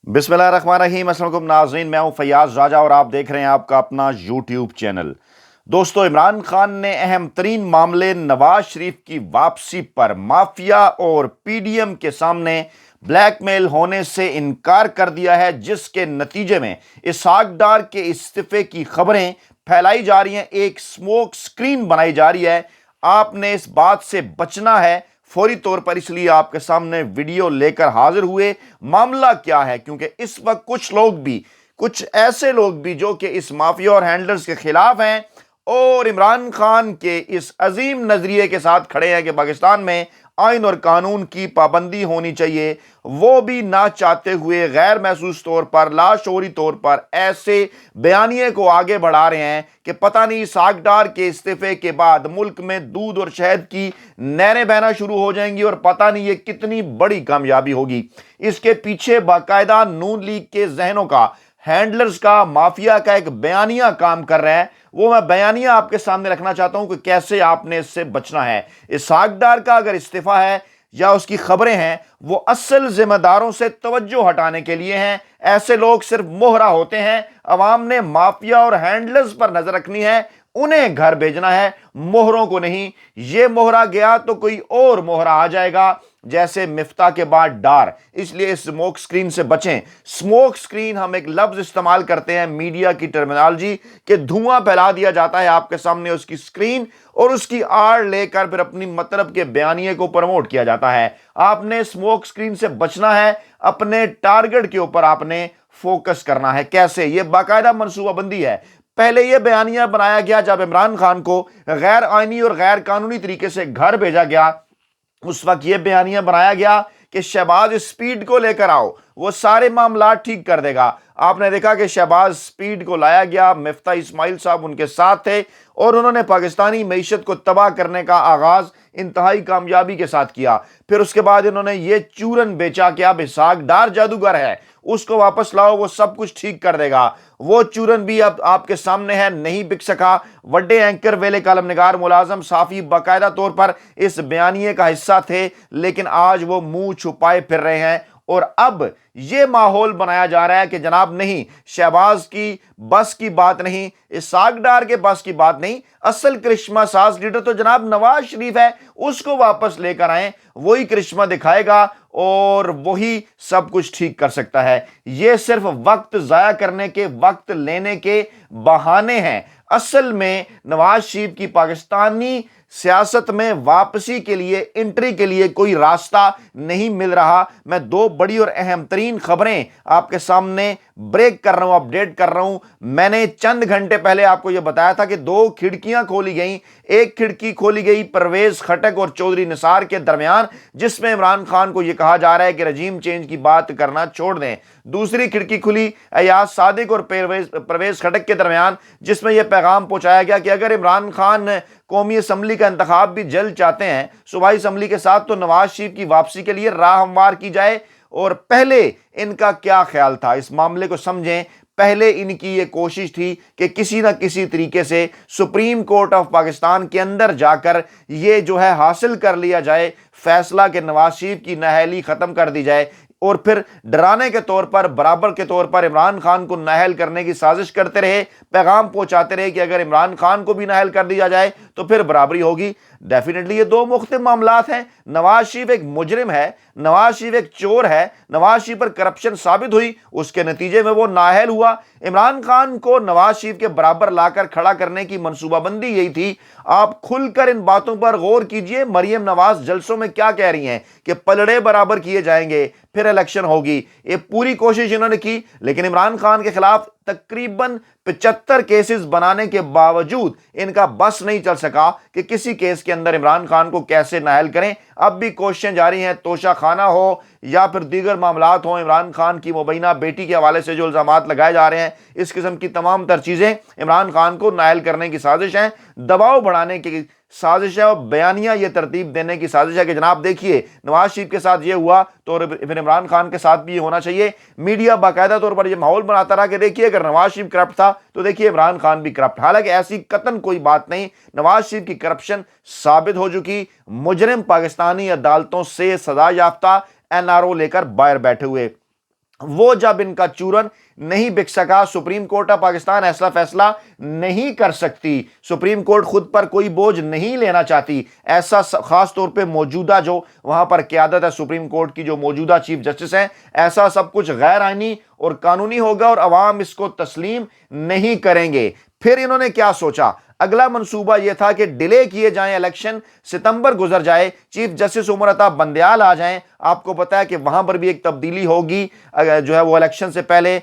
बिस्मिल्लाहिर्रहमानिर्रहीम। अस्सलाम वालेकुम नाज़रीन, मैं हूं फैयाज राजा और आप देख रहे हैं आपका अपना यूट्यूब चैनल। दोस्तों, इमरान खान ने अहम तरीन मामले नवाज शरीफ की वापसी पर माफिया और पीडीएम के सामने ब्लैकमेल होने से इनकार कर दिया है, जिसके नतीजे में इसहाक डार के इस्तीफे की खबरें फैलाई जा रही हैं, एक स्मोक स्क्रीन बनाई जा रही है। आपने इस बात से बचना है फौरी तौर पर, इसलिए आपके सामने वीडियो लेकर हाजिर हुए। मामला क्या है, क्योंकि इस वक्त कुछ ऐसे लोग भी जो कि इस माफिया और हैंडलर्स के खिलाफ हैं और इमरान खान के इस अजीम नजरिए के साथ खड़े हैं कि पाकिस्तान में आइन और कानून की पाबंदी होनी चाहिए, वो भी ना चाहते हुए गैर महसूस तौर पर, लाशोरी तौर पर ऐसे बयानिए को आगे बढ़ा रहे हैं कि पता नहीं इसहाक डार के इस्तीफे के बाद मुल्क में दूध और शहद की नहरें बहना शुरू हो जाएंगी और पता नहीं ये कितनी बड़ी कामयाबी होगी। इसके पीछे बाकायदा नून लीग के जहनों का, हैंडलर्स का, माफिया का एक बयानिया काम कर रहा है। वो मैं बयानिया आपके सामने रखना चाहता हूं कि कैसे आपने इससे बचना है। इसहाक डार का अगर इस्तीफा है या उसकी खबरें हैं, वो असल जिम्मेदारों से तवज्जो हटाने के लिए हैं। ऐसे लोग सिर्फ मोहरा होते हैं। अवाम ने माफिया और हैंडलर्स पर नजर रखनी है, उन्हें घर भेजना है, मोहरों को नहीं। ये मोहरा गया तो कोई और मोहरा आ जाएगा, जैसे मिफ्ता के बाद डार। इसलिए स्मोक स्क्रीन से बचें। स्मोक स्क्रीन हम एक लफ्ज इस्तेमाल करते हैं मीडिया की टर्मिनोलॉजी के, धुआं फैला दिया जाता है आपके सामने उसकी स्क्रीन और उसकी आड़ लेकर फिर अपनी मतलब के बयानिए को प्रमोट किया जाता है। आपने स्मोक स्क्रीन से बचना है, अपने टारगेट के ऊपर आपने फोकस करना है। कैसे? यह बाकायदा मनसूबाबंदी है। पहले यह बयानिया बनाया गया जब इमरान खान को गैर आईनी और गैर कानूनी तरीके से घर भेजा गया। उस वक्त यह बयानिया बनाया गया कि शहबाज स्पीड को लेकर आओ, वो सारे मामला ठीक कर देगा। आपने देखा कि शहबाज स्पीड को लाया गया, मिफ्ता इस्माइल साहब उनके साथ थे और उन्होंने पाकिस्तानी मईशत को तबाह करने का आगाज इंतहाई कामयाबी के साथ किया। फिर उसके बाद इन्होंने ये चूरन बेचा कि अब इसहाक डार जादूगर है, उसको वापस लाओ, वो सब कुछ ठीक कर देगा। वो चूरन भी अब आपके सामने है, नहीं बिक सका। वड्डे एंकर वेले कलमनिगार मुलाजम साफी बाकायदा तौर पर इस बयानिए का हिस्सा थे, लेकिन आज वो मुंह छुपाए फिर रहे हैं और अब यह माहौल बनाया जा रहा है कि जनाब नहीं, शहबाज की बस की बात नहीं, इसहाक डार के बस की बात नहीं, असल करिश्मा साज लीडर तो जनाब नवाज शरीफ है, उसको वापस लेकर आए, वही करिश्मा दिखाएगा और वही सब कुछ ठीक कर सकता है। यह सिर्फ वक्त जाया करने के, वक्त लेने के बहाने हैं। असल में नवाज शरीफ की पाकिस्तानी सियासत में वापसी के लिए, एंट्री के लिए कोई रास्ता नहीं मिल रहा। मैं दो बड़ी और अहम तरीन खबरें आपके सामने ब्रेक कर रहा हूं, अपडेट कर रहा हूं। मैंने चंद घंटे पहले आपको यह बताया था कि दो खिड़कियां खोली गई। एक खिड़की खोली गई परवेज खटक और चौधरी निसार के दरमियान, जिसमें इमरान खान को यह कहा जा रहा है कि रजीम चेंज की बात करना छोड़ दें। दूसरी खिड़की खुली अयाज सादिक और परवेज खटक के दरमियान, जिसमें यह पैगाम पहुंचाया गया कि अगर इमरान खान कौमी असम्बली का इंतखाब भी जल्द चाहते हैं, सूबाई असम्बली के साथ, तो नवाज शरीफ की वापसी के लिए राह हमवार की जाए। और पहले इनका क्या ख्याल था, इस मामले को समझें। पहले इनकी यह कोशिश थी कि किसी ना किसी तरीके से सुप्रीम कोर्ट ऑफ पाकिस्तान के अंदर जाकर यह जो है हासिल कर लिया जाए फैसला कि नवाज शरीफ की नाअहली खत्म कर दी जाए, और फिर डराने के तौर पर, बराबर के तौर पर इमरान खान को नाअहल करने की साजिश करते रहे, पैगाम पहुंचाते रहे कि अगर इमरान खान को भी नाअहल कर दिया जाए तो फिर बराबरी होगी। डेफिनेटली ये दो मुख्तलिफ मामलात हैं। नवाज शरीफ एक मुजरिम है, नवाज शरीफ एक चोर है, नवाज शरीफ पर करप्शन साबित हुई, उसके नतीजे में वो नाअहल हुआ। इमरान खान को नवाज शरीफ के बराबर लाकर खड़ा करने की मनसूबाबंदी यही थी। आप खुलकर इन बातों पर गौर कीजिए। मरियम नवाज जलसों में क्या कह रही हैं कि पलड़े बराबर किए जाएंगे, फिर इलेक्शन होगी। ये पूरी कोशिश इन्होंने की, लेकिन इमरान खान के खिलाफ तकरीबन 75 केसेस बनाने के बावजूद इनका बस नहीं चल सका कि किसी केस के अंदर इमरान खान को कैसे नाअहल करें। अब भी कोशिशें जारी हैं, तोशा खाना हो या फिर दीगर मामलात हो, इमरान खान की मुबैना बेटी के हवाले से जो इल्जामात लगाए जा रहे हैं, इस किस्म की तमाम तर चीजें इमरान खान को नाअहल करने की साजिश हैं, दबाव बढ़ाने की साजिश है और बयानिया ये तरतीब देने की साजिश है कि जनाब देखिए, नवाज शरीफ के साथ ये हुआ तो फिर इमरान खान के साथ भी ये होना चाहिए। मीडिया बाकायदा तौर पर ये माहौल बनाता रहा कि देखिए अगर नवाज शरीफ करप्ट था तो देखिए इमरान खान भी करप्ट। हालांकि ऐसी कतन कोई बात नहीं। नवाज शरीफ की करप्शन साबित हो चुकी, मुजरिम पाकिस्तानी अदालतों से सजा याफ्ता, एनआरओ लेकर बाहर बैठे हुए। वो जब इनका चूरन नहीं बिक सका, सुप्रीम कोर्ट ऑफ पाकिस्तान ऐसा फैसला नहीं कर सकती, सुप्रीम कोर्ट खुद पर कोई बोझ नहीं लेना चाहती। ऐसा खास तौर पे मौजूदा जो वहां पर क़यादत है सुप्रीम कोर्ट की, जो मौजूदा चीफ जस्टिस हैं, ऐसा सब कुछ गैर आईनी और कानूनी होगा और अवाम इसको तस्लीम नहीं करेंगे। फिर इन्होंने क्या सोचा, अगला मंसूबा यह था कि डिले किए जाएं इलेक्शन, सितंबर गुजर जाए, चीफ जस्टिस उमर अता बंदयाल आ जाएं। आपको पता है कि वहां पर भी एक तब्दीली होगी, जो है वो इलेक्शन से पहले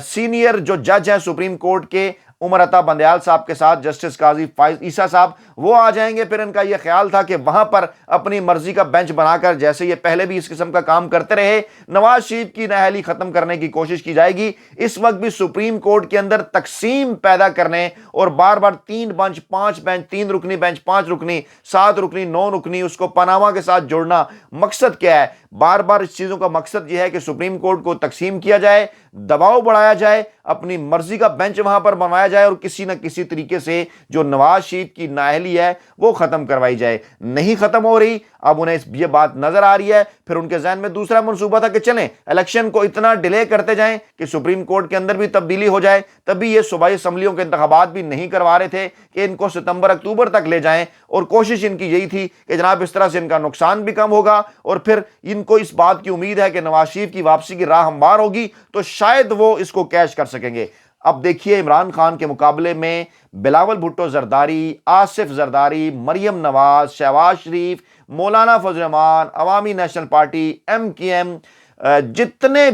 सीनियर जो जज हैं सुप्रीम कोर्ट के उमर अता बंदयाल साहब के साथ जस्टिस काजी फाइज ईसा साहब वो आ जाएंगे। फिर इनका यह ख्याल था कि वहां पर अपनी मर्जी का बेंच बनाकर, जैसे ये पहले भी इस किस्म का काम करते रहे, नवाज शरीफ की नाअहली खत्म करने की कोशिश की जाएगी। इस वक्त भी सुप्रीम कोर्ट के अंदर तकसीम पैदा करने और बार बार 3 बेंच 5 बेंच, 3 रुकनी बेंच 5 रुकनी 7 रुकनी 9 रुकनी, उसको पनामा के साथ जोड़ना, मकसद क्या है? बार बार इस चीजों का मकसद यह है कि सुप्रीम कोर्ट को तकसीम किया जाए, दबाव बढ़ाया जाए, अपनी मर्जी का बेंच वहां पर बनवाया जाए और किसी न किसी तरीके से जो नवाज शरीफ की नाअहली है वो खत्म करवाई जाए। नहीं खत्म हो रही, अब उन्हें ये बात नजर आ रही है। फिर उनके जहन में दूसरा मंसूबा था कि चलें इलेक्शन को इतना डिले करते जाएं कि सुप्रीम कोर्ट के अंदर भी तब्दीली हो जाए। तभी ये सूबाई असम्बलियों के इंतखाबात भी नहीं करवा रहे थे कि इनको सितंबर अक्टूबर तक ले जाएं, और कोशिश इनकी यही थी कि जनाब इस तरह से इनका नुकसान भी कम होगा और फिर इनको इस बात की उम्मीद है कि नवाज शरीफ की वापसी की राह हमवार होगी तो शायद वो इसको कैश कर सकेंगे। अब देखिए, इमरान खान के मुकाबले में बिलावल भुट्टो जरदारी, आसिफ जरदारी, मरियम नवाज, शहबाज शरीफ, मौलाना फजल रहमान, अवामी नेशनल पार्टी, MKM, जितने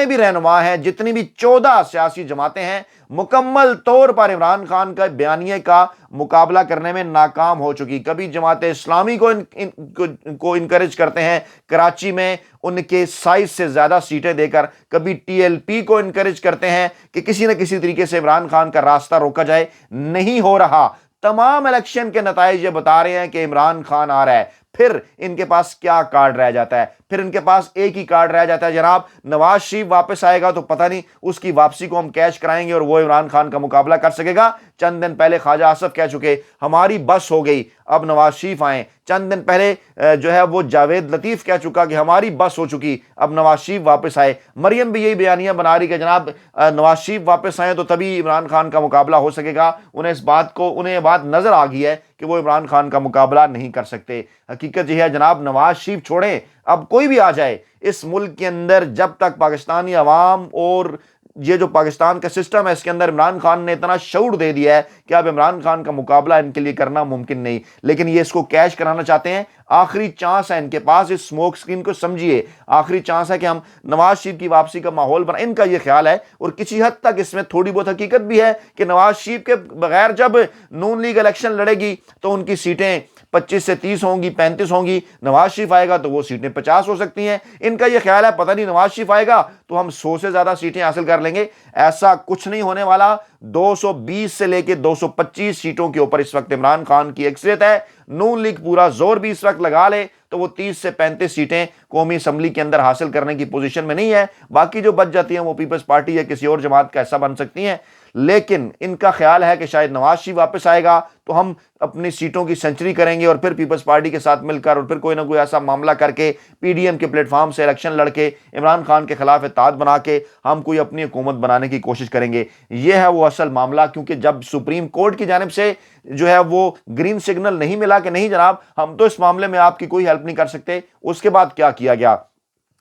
भी रहनुमा हैं, जितनी भी 14 सियासी जमातें हैं, मुकम्मल तौर पर इमरान खान का बयानिए का मुकाबला करने में नाकाम हो चुकी। कभी जमात इस्लामी को इनकरेज करते हैं कराची में उनके साइज से ज़्यादा सीटें देकर, कभी TLP को इनकरेज करते हैं कि किसी न किसी तरीके से इमरान खान का रास्ता रोका जाए। नहीं हो रहा। तमाम इलेक्शन के नताइज ये बता रहे हैं कि इमरान खान आ रहा है। फिर इनके पास क्या कार्ड रह जाता है? फिर इनके पास एक ही कार्ड रह जाता है जनाब, नवाज शरीफ वापस आएगा तो पता नहीं उसकी वापसी को हम कैश कराएंगे और वो इमरान खान का मुकाबला कर सकेगा। चंद दिन पहले ख्वाजा आसफ कह चुके हमारी बस हो गई, अब नवाज शरीफ आए। चंद दिन पहले जो है वो जावेद लतीफ कह चुका कि हमारी बस हो चुकी, अब नवाज शरीफ वापस आए। मरियम भी यही बयानियां बना रही कि जनाब नवाज शरीफ वापस आए तो तभी इमरान खान का मुकाबला हो सकेगा। उन्हें ये बात नजर आ गई है कि वो इमरान खान का मुकाबला नहीं कर सकते। हकीकत यह है जनाब, नवाज शरीफ छोड़ें, अब कोई भी आ जाए इस मुल्क के अंदर, जब तक पाकिस्तानी अवाम और ये जो पाकिस्तान का सिस्टम है इसके अंदर इमरान खान ने इतना शऊर दे दिया है कि अब इमरान खान का मुकाबला इनके लिए करना मुमकिन नहीं। लेकिन ये इसको कैश कराना चाहते हैं। आखिरी चांस है इनके पास, इस स्मोक स्क्रीन को समझिए, आखिरी चांस है कि हम नवाज शरीफ की वापसी का माहौल बना। इनका ये ख्याल है और किसी हद तक इसमें थोड़ी बहुत हकीकत भी है कि नवाज शरीफ के बगैर जब नून लीग इलेक्शन लड़ेगी तो उनकी सीटें 25 से 30 होंगी, 35 होंगी। नवाज शरीफ आएगा तो वो सीटें 50 हो सकती हैं। इनका ये ख्याल है पता नहीं नवाज शरीफ आएगा तो हम 100 से ज्यादा सीटें हासिल कर लेंगे। ऐसा कुछ नहीं होने वाला। 220 से लेकर 225 सीटों के ऊपर इस वक्त इमरान खान की अक्सरियत है। नून लीग पूरा जोर भी इस वक्त लगा ले तो वो 30 से 35 सीटें कौमी असम्बली के अंदर हासिल करने की पोजीशन में नहीं है। बाकी जो बच जाती हैं वो पीपल्स पार्टी या किसी और जमात का हिस्सा बन सकती हैं। लेकिन इनका ख्याल है कि शायद नवाज शरीफ वापस आएगा तो हम अपनी सीटों की सेंचुरी करेंगे और फिर पीपल्स पार्टी के साथ मिलकर और फिर कोई ना कोई ऐसा मामला करके PDM के प्लेटफॉर्म से इलेक्शन लड़के इमरान खान के खिलाफ इत्तेहाद बना के हम कोई अपनी हुकूमत बनाने की कोशिश करेंगे। यह है वो असल मामला। क्योंकि जब सुप्रीम कोर्ट की जानिब से जो है वो ग्रीन सिग्नल नहीं मिला कि नहीं जनाब हम तो इस मामले में आपकी कोई हेल्प नहीं कर सकते, उसके बाद क्या किया गया?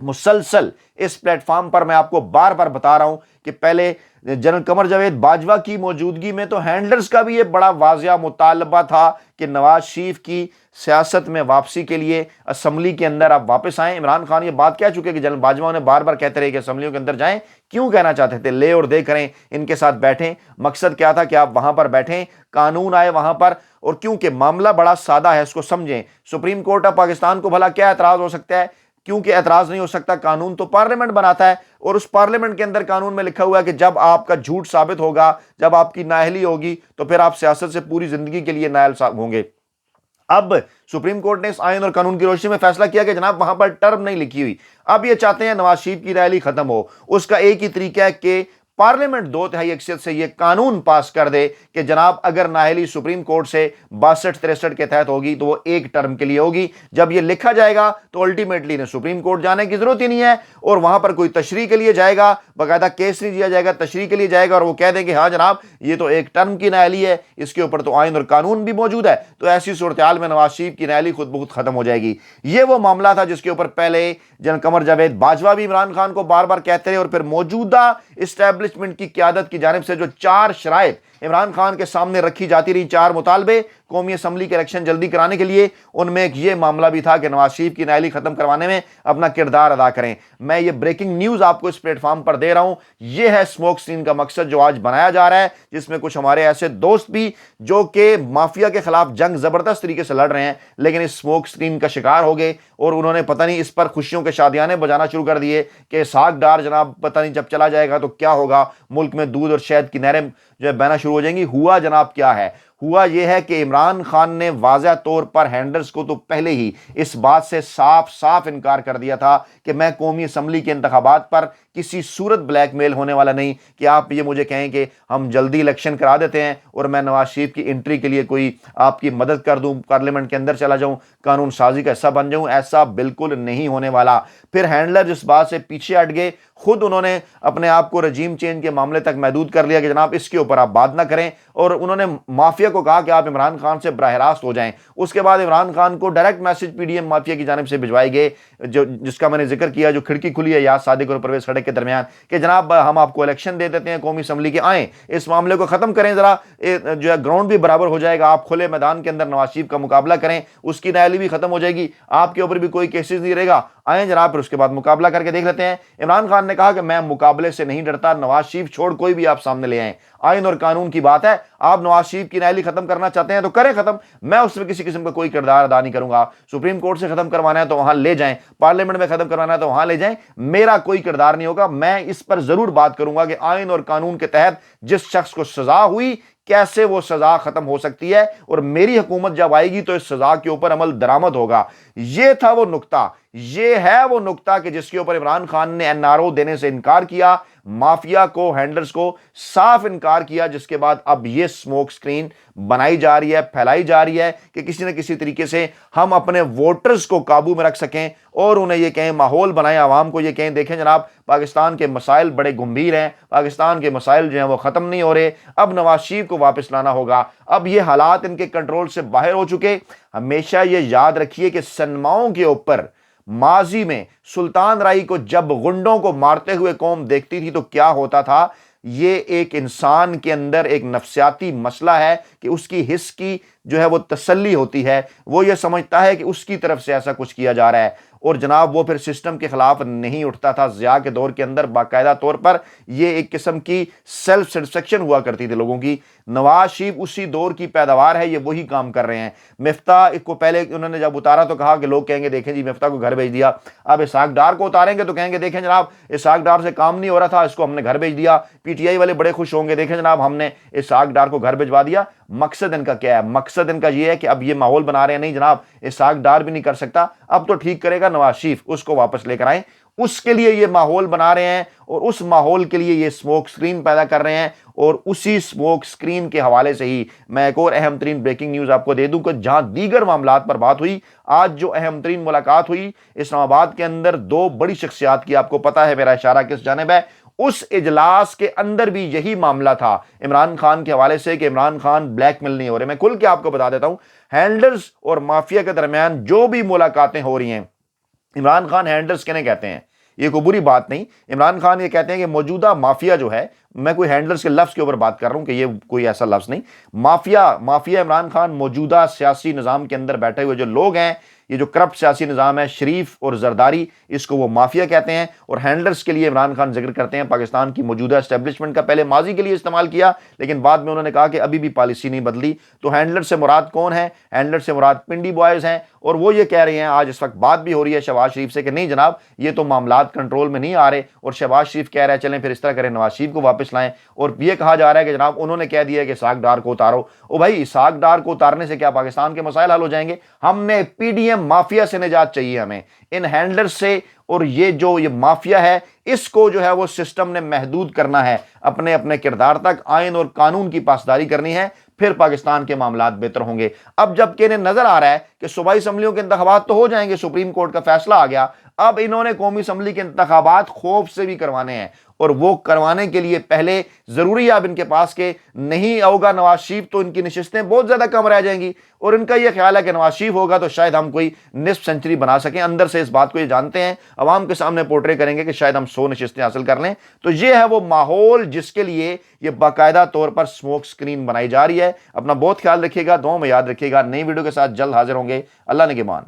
मुसलसल इस प्लेटफॉर्म पर मैं आपको बार बार बता रहा हूं कि पहले जनरल कमर जावेद बाजवा की मौजूदगी में तो हैंडलर्स का भी ये बड़ा वाजिया मुतालबा था कि नवाज शरीफ की सियासत में वापसी के लिए असम्बली के अंदर आप वापस आएं। इमरान खान ये बात कह चुके कि जनरल बाजवा ने बार बार कहते रहे कि असम्बलियों के अंदर जाएं। क्यों कहना चाहते थे? ले और दे करें, इनके साथ बैठें। मकसद क्या था कि आप वहां पर बैठें, कानून आए वहां पर। और क्योंकि मामला बड़ा सादा है, इसको समझें। सुप्रीम कोर्ट ऑफ पाकिस्तान को भला क्या एतराज हो सकता है? क्योंकि एतराज नहीं हो सकता, कानून तो पार्लियामेंट बनाता है और उस पार्लियामेंट के अंदर कानून में लिखा हुआ है कि जब आपका झूठ साबित होगा, जब आपकी नाअहली होगी तो फिर आप सियासत से पूरी जिंदगी के लिए नाअहल होंगे। अब सुप्रीम कोर्ट ने इस आइन और कानून की रोशनी में फैसला किया कि जनाब वहां पर टर्म नहीं लिखी हुई। अब ये चाहते हैं नवाज शरीफ की नाअहली खत्म हो। उसका एक ही तरीका है कि पार्लियामेंट 2/3 अक्सरियत से यह कानून पास कर दे कि जनाब अगर नाअहली सुप्रीम कोर्ट से 62-63 के तहत होगी तो वो एक टर्म के लिए होगी। जब ये लिखा जाएगा तो अल्टीमेटली ने सुप्रीम कोर्ट जाने की जरूरत ही नहीं है और वहां पर कोई तशरीह के लिए जाएगा, बाकायदा केस नहीं दिया जाएगा, तशरीह के लिए जाएगा और वो कह देंगे हाँ जनाब ये तो एक टर्म की नाअहली है, इसके ऊपर तो आइन और कानून भी मौजूद है। तो ऐसी सूरत हाल में नवाज शरीफ की नाअहली खुद बहुत खत्म हो जाएगी। ये वो मामला था जिसके ऊपर पहले जनरल कमर जावेद बाजवा भी इमरान खान को बार बार कहते रहे और फिर मौजूदा इस्टेब्लिशमेंट की क़यादत की जानिब से जो 4 शराइत इमरान खान के सामने रखी जाती रही, 4 मुतालबे कौमी असम्बली के इलेक्शन जल्दी कराने के लिए, उनमें एक ये मामला भी था कि नवाज शरीफ की नाअहली खत्म करवाने में अपना किरदार अदा करें। मैं ये ब्रेकिंग न्यूज़ आपको इस प्लेटफॉर्म पर दे रहा हूं। ये है स्मोक स्क्रीन का मकसद जो आज बनाया जा रहा है, जिसमें कुछ हमारे ऐसे दोस्त भी जो कि माफिया के खिलाफ जंग जबरदस्त तरीके से लड़ रहे हैं लेकिन इस स्मोक स्क्रीन का शिकार हो गए और उन्होंने पता नहीं इस पर खुशियों के शादियाने बजाना शुरू कर दिए कि इसहाक डार जनाब पता नहीं जब चला जाएगा तो क्या होगा, मुल्क में दूध और शहद की नहरें जो है बहना शुरू हो जाएंगी। हुआ जनाब क्या है, हुआ यह है कि इमरान खान ने वाज़ह तौर पर हैंडल्स को तो पहले ही इस बात से साफ साफ इनकार कर दिया था कि मैं कौमी असम्बली के इंतखाबात पर किसी सूरत ब्लैकमेल होने वाला नहीं कि आप ये मुझे कहें कि हम जल्दी इलेक्शन करा देते हैं और मैं नवाज शरीफ की एंट्री के लिए कोई आपकी मदद कर दूं, पार्लियामेंट के अंदर चला जाऊं, कानून साजी का हिस्सा बन जाऊं। ऐसा बिल्कुल नहीं होने वाला। फिर हैंडलर जिस बात से पीछे हट गए, खुद उन्होंने अपने आप को रजीम चेंज के मामले तक महदूद कर लिया कि जनाब इसके ऊपर आप बात ना करें और उन्होंने माफिया को कहा कि आप इमरान खान से बराह रास्त हो जाएं। उसके बाद इमरान खान को डायरेक्ट मैसेज पीडीएम माफिया की जानिब से भिजवाए गए, जो जिसका मैंने जिक्र किया, जो खिड़की खुली है याद सादिक और परवेज खड़क के दरमियान कि जनाब हम आपको इलेक्शन दे देते हैं कौमी असम्बली के, आए इस मामले को खत्म करें, जरा जो है ग्राउंड भी बराबर हो जाएगा, आप खुले मैदान के अंदर नवाज शरीफ का मुकाबला करें, उसकी नाअहली भी खत्म हो जाएगी, आपके ऊपर भी कोई केसेस नहीं रहेगा, आए जनाब फिर उसके बाद मुकाबला करके देख लेते हैं। इमरान खान ने कहा कि मैं मुकाबले से नहीं डरता, नवाज शरीफ छोड़ कोई भी आप सामने ले आए, आइन और कानून की बात है, आप नवाज शरीफ की नाअहली खत्म करना चाहते हैं तो करें खत्म, मैं उसमें किसी किस्म का कोई किरदार अदा नहीं करूंगा। सुप्रीम कोर्ट से खत्म करवाना है तो वहां ले जाएं, पार्लियामेंट में खत्म करवाना है तो वहां ले जाएं, मेरा कोई किरदार नहीं होगा। मैं इस पर जरूर बात करूंगा कि आइन और कानून के तहत जिस शख्स को सजा हुई कैसे वो सजा खत्म हो सकती है और मेरी हुकूमत जब आएगी तो इस सजा के ऊपर अमल दरामद होगा। ये था वो नुक्ता, ये है वो नुक्ता कि जिसके ऊपर इमरान खान ने एनआरओ देने से इनकार किया, माफिया को, हैंडलर्स को साफ इनकार किया, जिसके बाद अब ये स्मोक स्क्रीन बनाई जा रही है, फैलाई जा रही है कि किसी न किसी तरीके से हम अपने वोटर्स को काबू में रख सकें और उन्हें ये कहें, माहौल बनाएं, आवाम को ये कहें देखें जनाब पाकिस्तान के मसाइल बड़े गंभीर हैं, पाकिस्तान के मसाइल जो हैं वो खत्म नहीं हो रहे, अब नवाज शरीफ को वापस लाना होगा, अब ये हालात इनके कंट्रोल से बाहर हो चुके। हमेशा ये याद रखिए कि सनमाओं के ऊपर माजी में सुल्तान राई को जब गुंडों को मारते हुए कौम देखती थी तो क्या होता था। ये एक इंसान के अंदर एक नफ्सियाती मसला है कि उसकी हिस्स की जो है वो तसल्ली होती है, वो ये समझता है कि उसकी तरफ से ऐसा कुछ किया जा रहा है और जनाब वो फिर सिस्टम के खिलाफ नहीं उठता था। ज़िया के दौर के अंदर बाकायदा तौर पर ये एक किस्म की सेल्फ सेटिस्फेक्शन हुआ करती थी लोगों की। नवाज शरीफ उसी दौर की पैदावार है, ये वही काम कर रहे हैं। मिफ्ता को पहले उन्होंने जब उतारा तो कहा कि लोग कहेंगे देखें जी मिफ्ता को घर भेज दिया, अब इसहाक डार को उतारेंगे तो कहेंगे देखें जनाब इसहाक डार से काम नहीं हो रहा था, इसको हमने घर भेज दिया। पीटीआई वाले बड़े खुश होंगे, देखें जनाब हमने इसहाक डार को घर भिजवा दिया। मकसद इनका क्या है? मकसद इनका यह है कि अब ये माहौल बना रहे हैं, नहीं जनाब इसहाक डार भी नहीं कर सकता, अब तो ठीक करेगा नवाज शरीफ, उसको वापस लेकर आए, उसके लिए ये माहौल बना रहे हैं और उस माहौल के लिए ये स्मोक स्क्रीन पैदा कर रहे हैं। और उसी स्मोक स्क्रीन के हवाले से ही मैं एक और अहम तरीन ब्रेकिंग न्यूज़ आपको दे दूं कि जहां दीगर मामलात पर बात हुई, आज जो अहम तरीन मुलाकात हुई इस्लामाबाद के अंदर दो बड़ी शख्सियात की, आपको पता है मेरा इशारा किस जानिब है, उस इजलास के अंदर भी यही मामला था इमरान खान के हवाले से कि इमरान खान ब्लैकमेल नहीं हो रहे। मैं खुल के आपको बता देता हूं, हैंडलर्स और माफिया के दरमियान जो भी मुलाकातें हो रही हैं, इमरान खान हैंडलर्स कहने कहते हैं, ये कोई बुरी बात नहीं, इमरान खान ये कहते हैं कि मौजूदा माफिया जो है, मैं कोई हैंडलर्स के लफ्ज़ के ऊपर बात कर रहा हूं कि ये कोई ऐसा लफ्ज़ नहीं, माफिया इमरान खान मौजूदा सियासी निज़ाम के अंदर बैठे हुए जो लोग हैं, ये जो करप्ट सियासी निज़ाम है, शरीफ और जरदारी, इसको वो माफिया कहते हैं। और हैंडलर्स के लिए इमरान खान जिक्र करते हैं पाकिस्तान की मौजूदा एस्टेब्लिशमेंट का, पहले माजी के लिए इस्तेमाल किया लेकिन बाद में उन्होंने कहा कि अभी भी पॉलिसी नहीं बदली। तो हैंडलर से मुराद कौन है? हैंडलर से मुराद पिंडी बॉयज़ हैं और वो ये कह रहे हैं, आज इस वक्त बात भी हो रही है शहबाज शरीफ से कि नहीं जनाब ये तो मामलात कंट्रोल में नहीं आ रहे, और शहबाज शरीफ कह रहे हैं चलें फिर इस तरह करें, नवाज शरीफ को वापस लाएं। और ये कहा जा रहा है कि जनाब उन्होंने कह दिया कि इसहाक डार को उतारो। ओ भाई, इसहाक डार को उतारने से क्या पाकिस्तान के मसाइल हल हो जाएंगे? हमने पीडीएम माफिया से निजात चाहिए, हमें इन हैंडलर से, और ये जो ये माफिया है اس کو جو ہے وہ سسٹم نے محدود کرنا ہے اپنے اپنے کردار تک، آئین اور قانون کی پاسداری کرنی ہے، پھر پاکستان کے معاملات بہتر ہوں گے۔ اب جبکہ انہیں نظر آ رہا ہے کہ صوبائی اسمبلیوں کے انتخابات تو ہو جائیں گے، سپریم کورٹ کا فیصلہ آ گیا، اب انہوں نے قومی اسمبلی کے انتخابات خوف سے بھی کروانے ہیں، اور وہ کروانے کے لیے پہلے ضروری ہے اب ان کے پاس کہ نہیں ہوگا نواز شریف تو ان کی نشستیں بہت زیادہ کم رہ جائیں گی، اور ان کا یہ خیال ہے کہ نواز شریف ہوگا تو شاید ہم کوئی نصف سنچری بنا سکیں، اندر سے اس بات کو یہ جانتے ہیں، عوام کے سامنے پورٹرے کریں گے کہ شاید ہم 100 نشستیں حاصل کر لیں۔ تو یہ ہے وہ ماحول جس کے لیے یہ باقاعدہ طور پر سموک سکرین بنائی جا رہی ہے۔ اپنا بہت خیال رکھیے گا، دعاؤں میں یاد رکھیے گا۔ نئی ویڈیو کے ساتھ جلد حاضر ہوں گے۔ اللہ نگہبان۔